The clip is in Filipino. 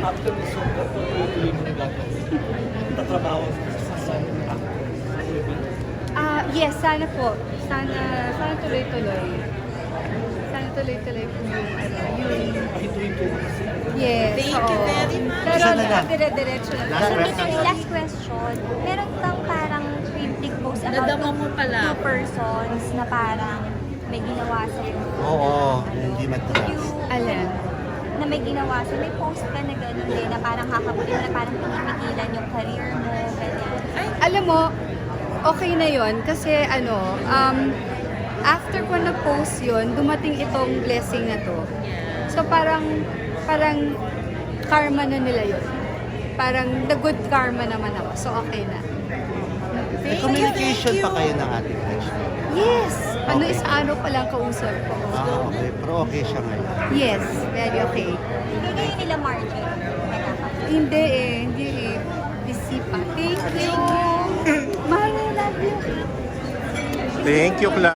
after this one, tuloy-tuloy mo na gagawin? Tatrabaho sa Yes, sana po. Sana tuloy-tuloy. Sana tuloy-tuloy po yung Hintuin ko kasi. yes. Thank you oo. very much. Pero Isa na lang. dire-diretso na. Last So, last question. Meron kang parang cryptic post about Nadama mo pala. two persons na parang may ginawa sa'yo. Oo, hindi matras. Alin? Na may ginawa sa'yo. May post ka na gano'n din na parang kakabulin mo na parang pinipigilan yung career mo, ganyan. Alam mo, okay na yon kasi after ko na-post yun, dumating itong blessing na to. So parang karma na nila yun. Parang the good karma naman ako. So okay na. May communication pa kayo ng ating Rich. Yes! Ano Okay. is ano pa lang kausap ko. Okay. Pero okay siya ngayon. Yes, very okay. Hindi kayo nila Marjorie. Hindi eh. Busy pa. Thank you! Mahal, love you. Thank you, Cla.